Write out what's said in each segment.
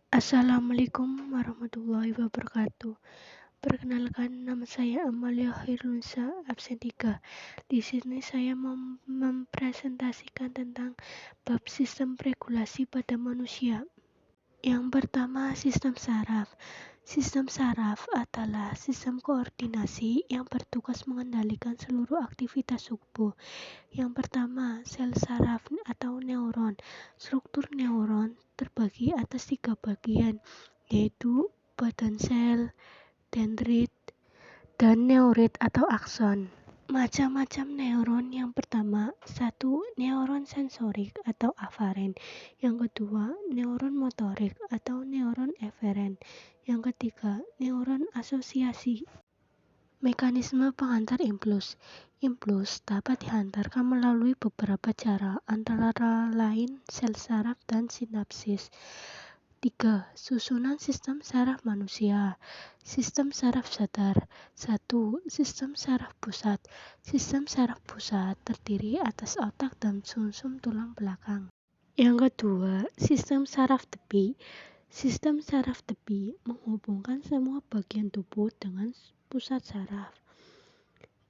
Assalamualaikum warahmatullahi wabarakatuh. Perkenalkan, nama saya Amalia Khairunisa, absen 3. Di sini saya mempresentasikan tentang bab sistem regulasi pada manusia. Yang pertama, sistem saraf. Sistem saraf adalah sistem koordinasi yang bertugas mengendalikan seluruh aktivitas tubuh. Yang pertama, sel saraf atau neuron. Struktur neuron terbagi atas 3 bagian, yaitu badan sel, dendrit, dan neurit atau akson. Macam-macam neuron. Yang pertama, 1. Neuron sensorik atau aferen. Yang kedua, neuron motorik atau neuron eferen. Yang ketiga, neuron asosiasi. Mekanisme pengantar impuls. Impuls dapat dihantarkan melalui beberapa cara, antara lain sel saraf dan sinapsis. 3. Susunan sistem saraf manusia. Sistem saraf sadar. 1. Sistem saraf pusat. Sistem saraf pusat terdiri atas otak dan sumsum tulang belakang. Yang kedua, sistem saraf tepi. Sistem saraf tepi menghubungkan semua bagian tubuh dengan pusat saraf.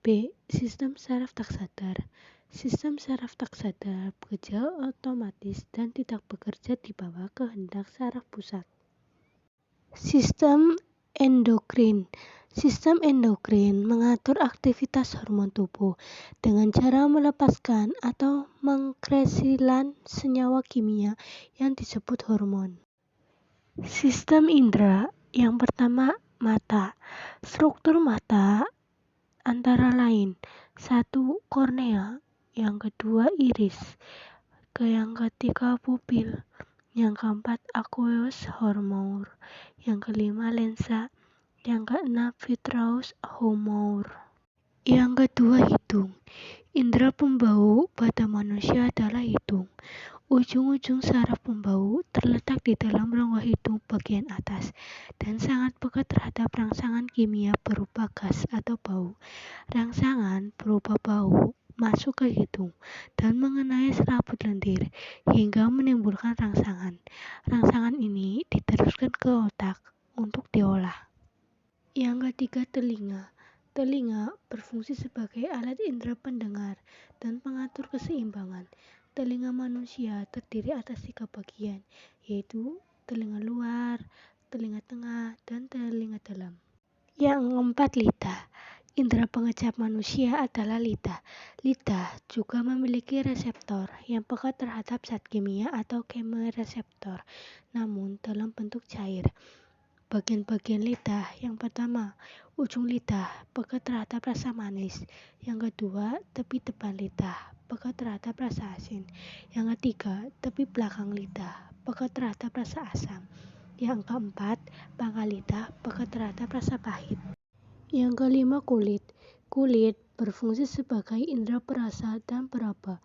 B. Sistem saraf tak sadar. Sistem saraf tak sadar bekerja otomatis dan tidak bekerja di bawah kehendak saraf pusat. Sistem endokrin. Sistem endokrin mengatur aktivitas hormon tubuh dengan cara melepaskan atau mengkresilan senyawa kimia yang disebut hormon. Sistem indera. Yang pertama, mata. Struktur mata antara lain 1. Kornea. Yang kedua, iris. Yang ketiga, pupil. Yang keempat, aqueous humor. Yang kelima, lensa. Yang keenam, vitreous humor. Yang kedua, hidung. Indera pembau pada manusia adalah hidung. Ujung-ujung saraf pembau terletak di dalam rongga hidung bagian atas dan sangat peka terhadap rangsangan kimia berupa gas atau bau. Rangsangan berupa bau masuk ke hidung dan mengenai serabut lendir hingga menimbulkan rangsangan. Rangsangan ini diteruskan ke otak untuk diolah. Yang ketiga, telinga. Telinga berfungsi sebagai alat indera pendengar dan pengatur keseimbangan. Telinga manusia terdiri atas 3 bagian, yaitu telinga luar, telinga tengah, dan telinga dalam. Yang keempat, lidah. Indera pengecap manusia adalah lidah. Lidah juga memiliki reseptor yang peka terhadap zat kimia atau kemoreseptor, namun dalam bentuk cair. Bagian-bagian lidah. Yang pertama, ujung lidah peka terhadap rasa manis. Yang kedua, tepi depan lidah peka terhadap rasa asin. Yang ketiga, tepi belakang lidah peka terhadap rasa asam. Yang keempat, pangkal lidah peka terhadap rasa pahit. Yang kelima, kulit. Kulit berfungsi sebagai indera perasa dan peraba.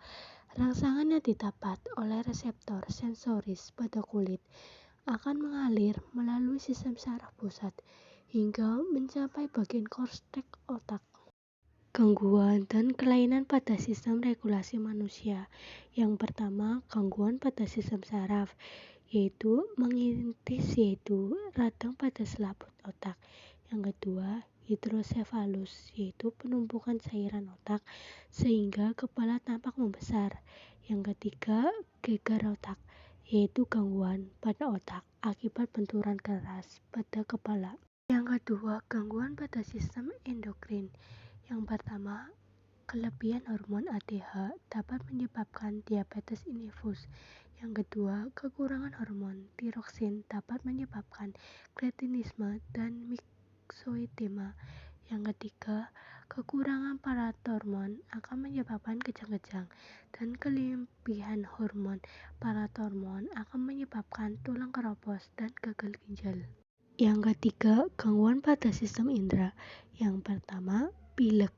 Rangsangan yang didapat oleh reseptor sensoris pada kulit akan mengalir melalui sistem saraf pusat hingga mencapai bagian korteks otak. Gangguan dan kelainan pada sistem regulasi manusia. Yang pertama, gangguan pada sistem saraf, yaitu mengintis, yaitu radang pada selaput otak. Yang kedua, hidrosefalus, yaitu penumpukan cairan otak sehingga kepala tampak membesar. Yang ketiga, gegar otak, yaitu gangguan pada otak akibat benturan keras pada kepala. Yang kedua, gangguan pada sistem endokrin. Yang pertama, kelebihan hormon ADH dapat menyebabkan diabetes infus. Yang kedua, kekurangan hormon tiroksin dapat menyebabkan kretinisme dan myxoedema. Yang ketiga, kekurangan parathormon akan menyebabkan kejang-kejang, dan kelebihan hormon parathormon akan menyebabkan tulang keropos dan gagal ginjal. Yang ketiga, gangguan pada sistem indera. Yang pertama, pilek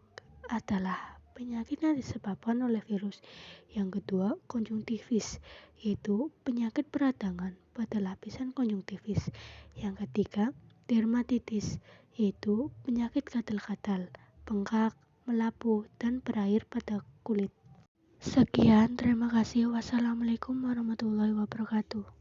adalah penyakit yang disebabkan oleh virus. Yang kedua, konjungtivis, yaitu penyakit peradangan pada lapisan konjungtivis. Yang ketiga, dermatitis, yaitu penyakit gatal-gatal, bengkak, melapu, dan berair pada kulit. Sekian, terima kasih. Wassalamualaikum warahmatullahi wabarakatuh.